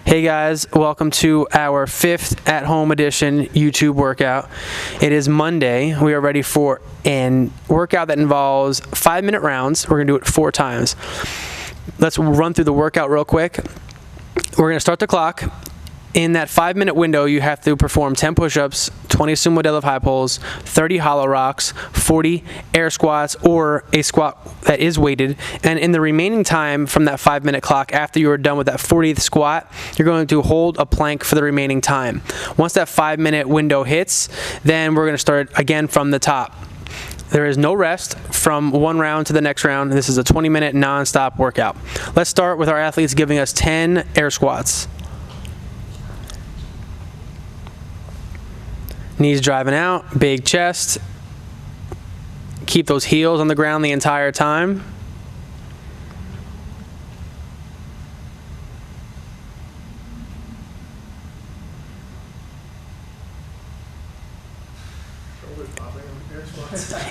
Hey guys, welcome to our 5th at-home edition YouTube workout. It is Monday. We are ready for a workout that involves 5-minute rounds. We're going to do it 4 times. Let's run through the workout real quick. We're going to start the clock. In that 5-minute window, you have to perform 10 push-ups, 20 sumo deadlift high pulls, 30 hollow rocks, 40 air squats, or a squat that is weighted. And in the remaining time from that 5-minute clock, after you are done with that 40th squat, you're going to hold a plank for the remaining time. Once that 5-minute window hits, then we're going to start again from the top. There is no rest from one round to the next round. This is a 20-minute non-stop workout. Let's start with our athletes giving us 10 air squats. Knees driving out, big chest. Keep those heels on the ground the entire time.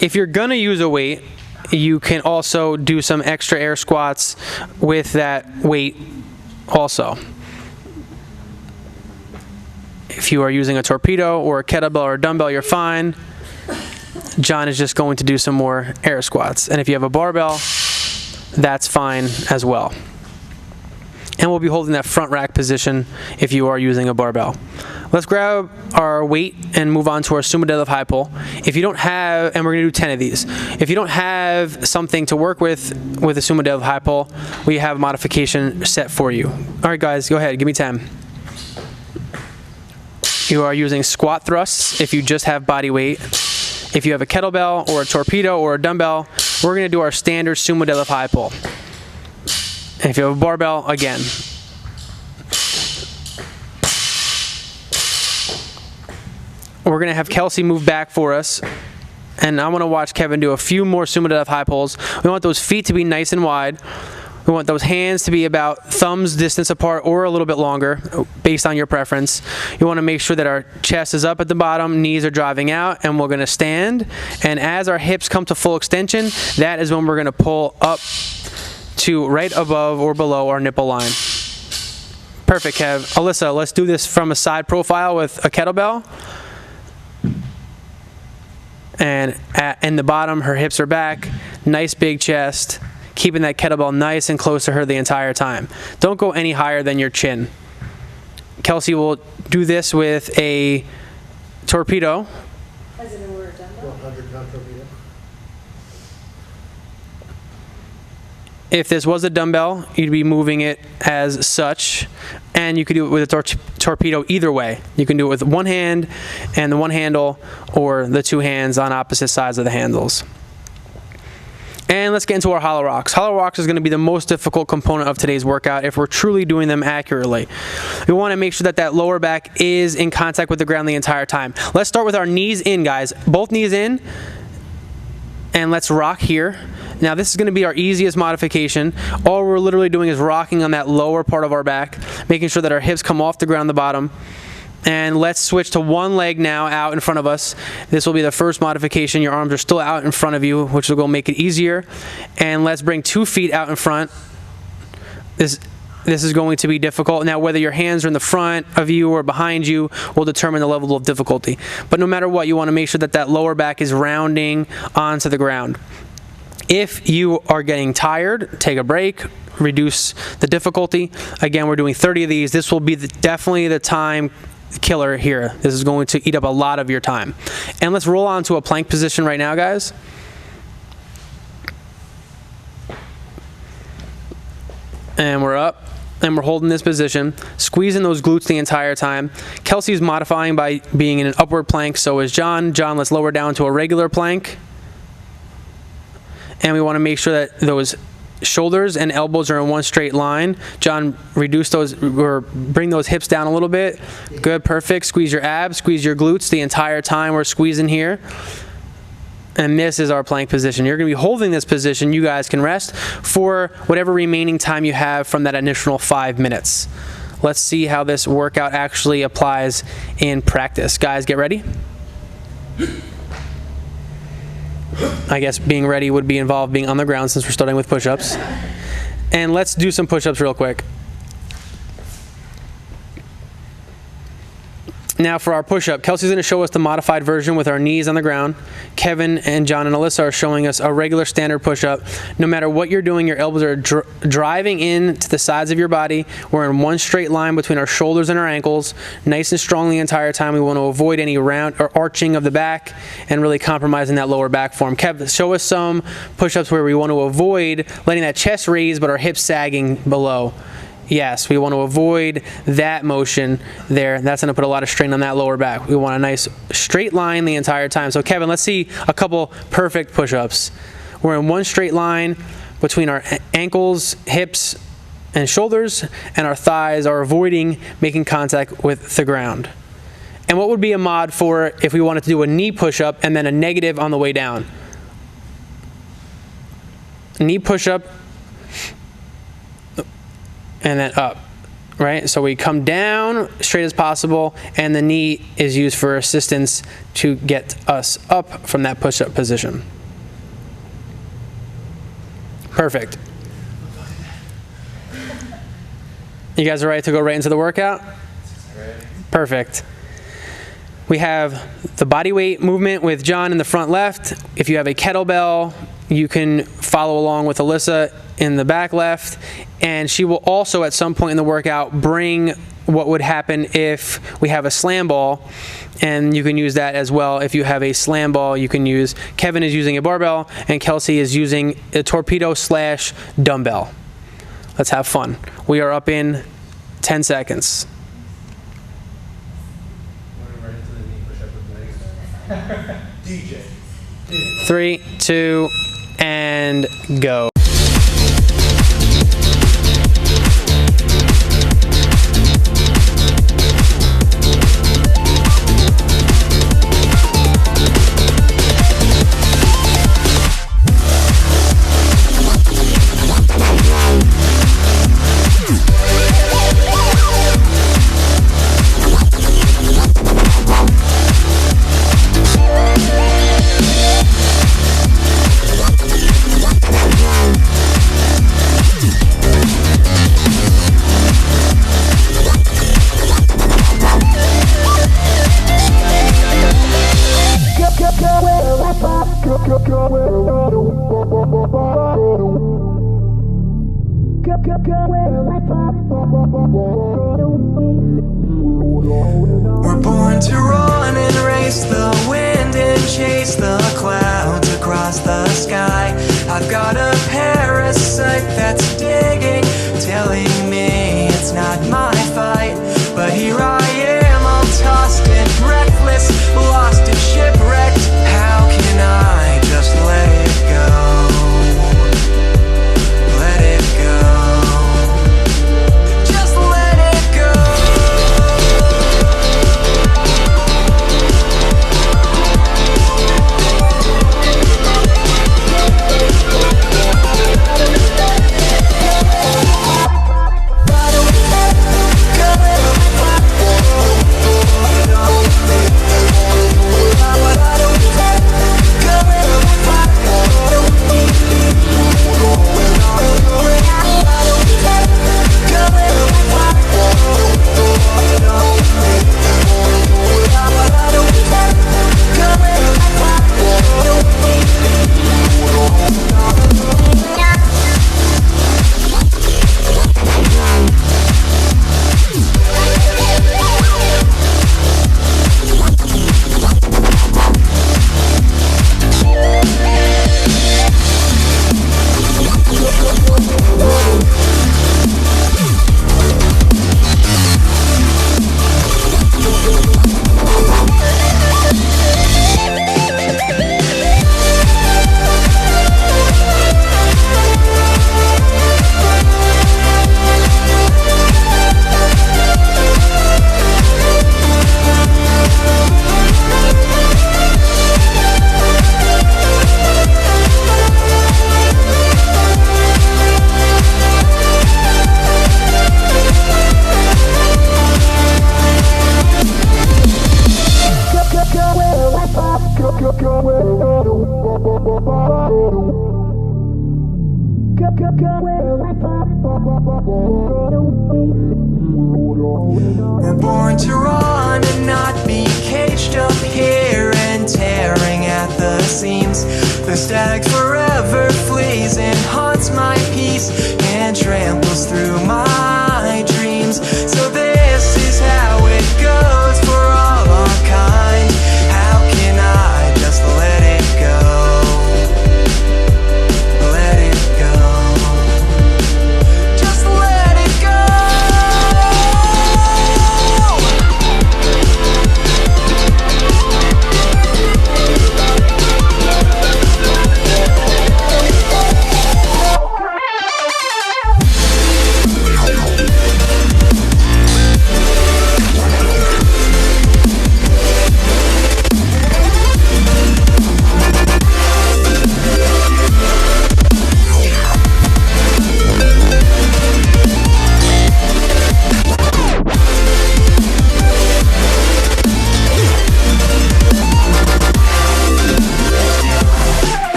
If you're gonna use a weight, you can also do some extra air squats with that weight also. If you are using a torpedo or a kettlebell or a dumbbell, you're fine. John is just going to do some more air squats. And if you have a barbell, that's fine as well. And we'll be holding that front rack position if you are using a barbell. Let's grab our weight and move on to our sumo deadlift high pull. If you don't have, and we're going to do 10 of these. If you don't have something to work with a sumo deadlift high pull, we have a modification set for you. All right, guys, go ahead. Give me 10. You are using squat thrusts if you just have body weight. If you have a kettlebell or a torpedo or a dumbbell, we're going to do our standard sumo deadlift high pull. And if you have a barbell, again. We're going to have Kelsey move back for us. And I want to watch Kevin do a few more sumo deadlift high pulls. We want those feet to be nice and wide. We want those hands to be about thumbs distance apart or a little bit longer based on your preference. You want to make sure that our chest is up at the bottom, knees are driving out, and we're going to stand. And as our hips come to full extension, that is when we're going to pull up to right above or below our nipple line. Perfect, Kev. Alyssa, let's do this from a side profile with a kettlebell. And in the bottom, her hips are back, nice big chest. Keeping that kettlebell nice and close to her the entire time. Don't go any higher than your chin. Kelsey will do this with a torpedo. As in a word, dumbbell? 100-pound torpedo. If this was a dumbbell, you'd be moving it as such. And you could do it with a torpedo either way. You can do it with one hand and the one handle, or the 2 hands on opposite sides of the handles. And let's get into our hollow rocks. Hollow rocks is going to be the most difficult component of today's workout if we're truly doing them accurately. We want to make sure that that lower back is in contact with the ground the entire time. Let's start with our knees in, guys. Both knees in. And let's rock here. Now this is going to be our easiest modification. All we're literally doing is rocking on that lower part of our back, making sure that our hips come off the ground the bottom. And let's switch to one leg now out in front of us. This will be the first modification. Your arms are still out in front of you, which will go make it easier. And let's bring 2 feet out in front. This is going to be difficult. Now, whether your hands are in the front of you or behind you will determine the level of difficulty. But no matter what, you want to make sure that that lower back is rounding onto the ground. If you are getting tired, take a break, reduce the difficulty. Again, we're doing 30 of these. This will be definitely the time killer here. This is going to eat up a lot of your time. And let's roll on to a plank position right now, guys. And we're up, and we're holding this position, squeezing those glutes the entire time. Kelsey's modifying by being in an upward plank, so is John. John, let's lower down to a regular plank. And we want to make sure that those shoulders and elbows are in one straight line. John, reduce those, or bring those hips down a little bit. Good, perfect. Squeeze your abs, squeeze your glutes the entire time we're squeezing here. And this is our plank position. You're going to be holding this position. You guys can rest for whatever remaining time you have from that initial 5 minutes. Let's see how this workout actually applies in practice. Guys, get ready. I guess being ready would be involved being on the ground since we're starting with push-ups. And let's do some push-ups real quick. Now for our push-up, Kelsey's going to show us the modified version with our knees on the ground. Kevin and John and Alyssa are showing us a regular standard push-up. No matter what you're doing, your elbows are driving in to the sides of your body. We're in one straight line between our shoulders and our ankles, nice and strong the entire time. We want to avoid any round or arching of the back and really compromising that lower back form. Kev, show us some push-ups where we want to avoid letting that chest raise but our hips sagging below. Yes, we want to avoid that motion there. That's going to put a lot of strain on that lower back. We want a nice straight line the entire time. So Kevin, let's see a couple perfect push-ups. We're in one straight line between our ankles, hips, and shoulders, and our thighs are avoiding making contact with the ground. And what would be a mod for if we wanted to do a knee push-up and then a negative on the way down? Knee push-up and then up, right? So we come down straight as possible, and the knee is used for assistance to get us up from that push-up position. Perfect. You guys are ready to go right into the workout? Perfect. We have the body weight movement with John in the front left. If you have a kettlebell, you can follow along with Alyssa in the back left, and she will also at some point in the workout bring what would happen if we have a slam ball, and you can use that as well. If you have a slam ball, you can use, Kevin is using a barbell and Kelsey is using a torpedo / dumbbell. Let's have fun. We are up in 10 seconds. 3, 2, and go. We're born to run and race the wind and chase the clouds across the sky. I've got a parasite that's digging, telling me it's not my fight. But here I am, all tossed and reckless, lost and shipwrecked. How can I just let it go? Let it go. Just let it go. We're born to run and not up here and tearing at the seams. The stag forever flees and haunts my peace and tramples through my dreams. So this is how it goes for all our kind. How can I just let it go? Let it go. Just let it go.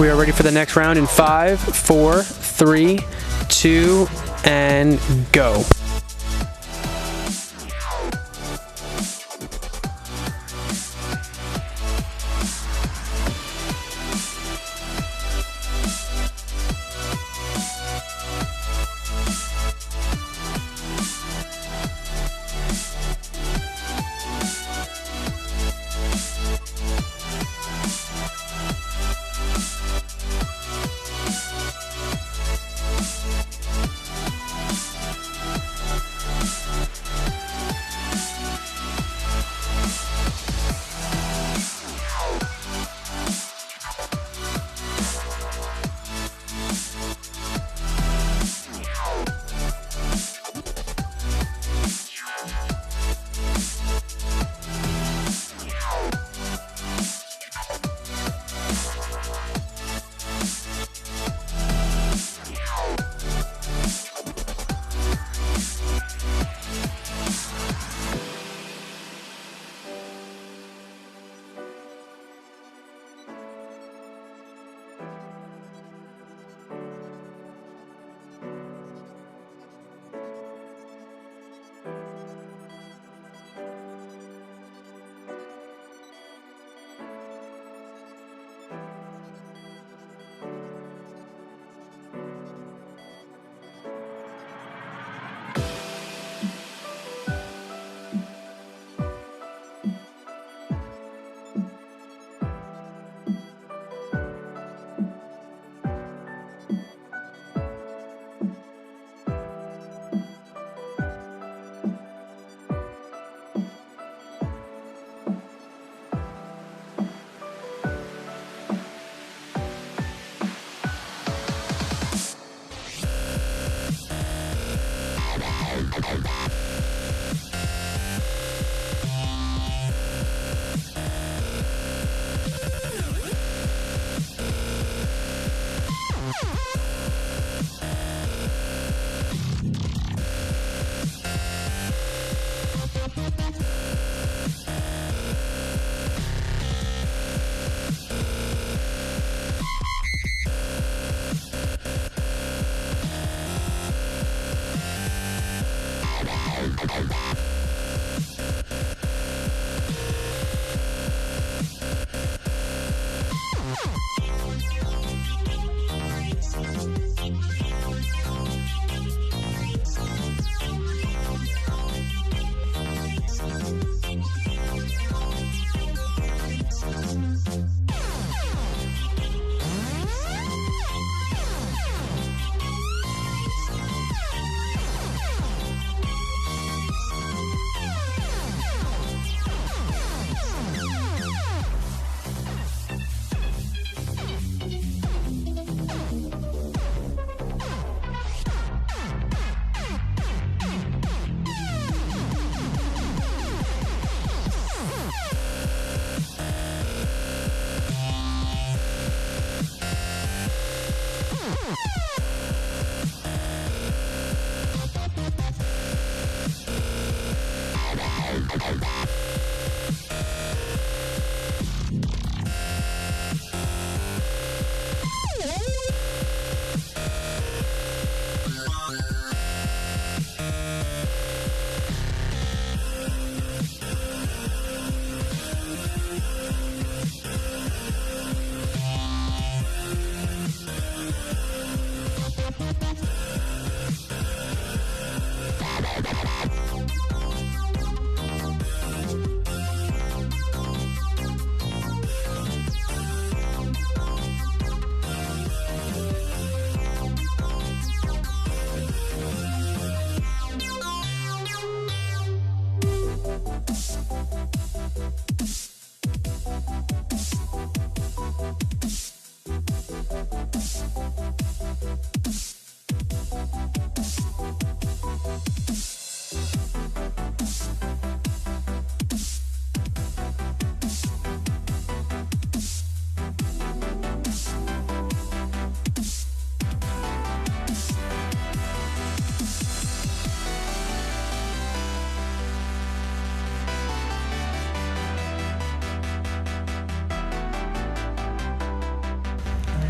We are ready for the next round in 5, 4, 3, 2, and go.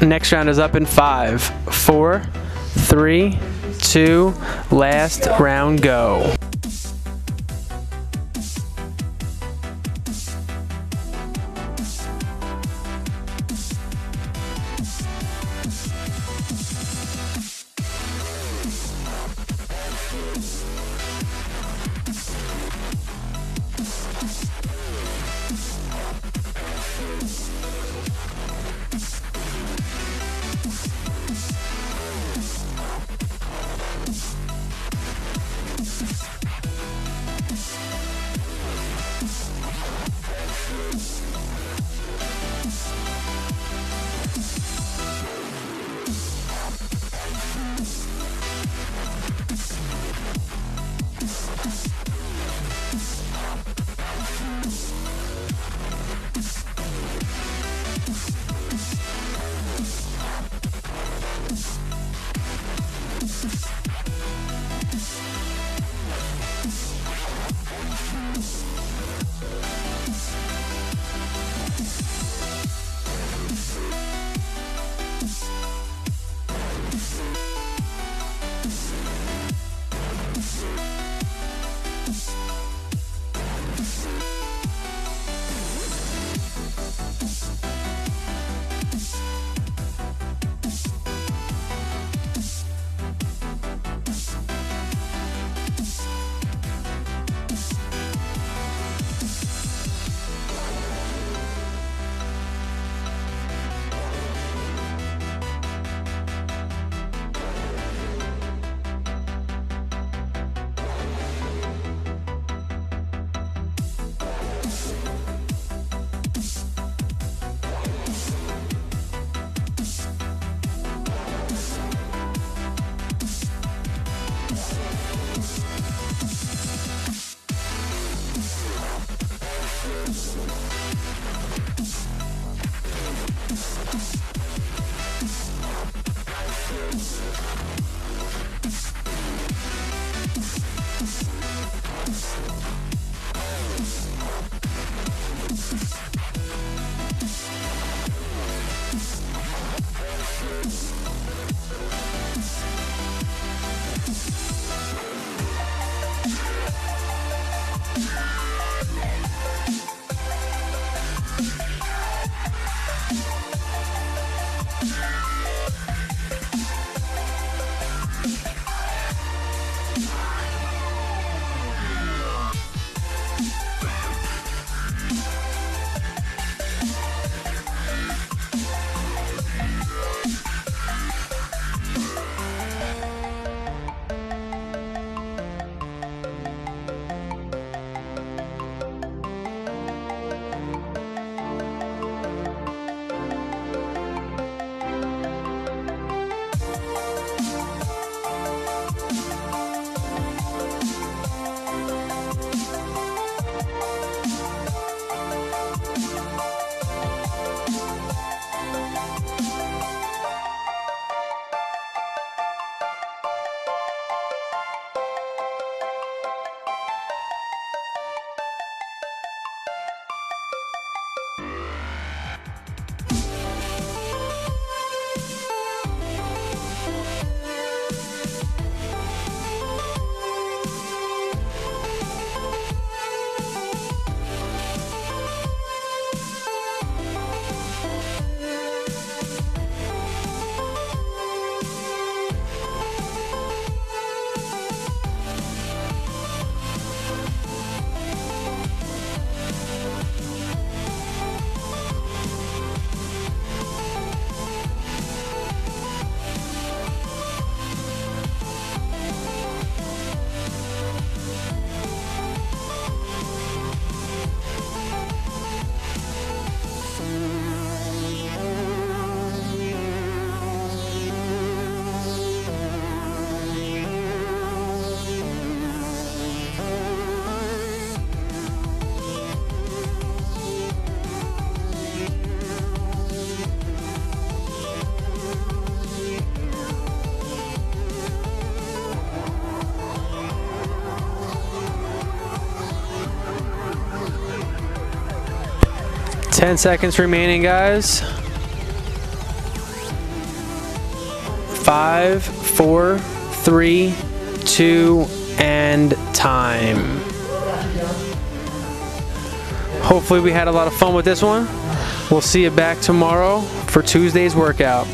Next round is up in 5, 4, 3, 2, last round, go. Ten seconds remaining, guys. 5, 4, 3, 2, and time. Hopefully we had a lot of fun with this one. We'll see you back tomorrow for Tuesday's workout.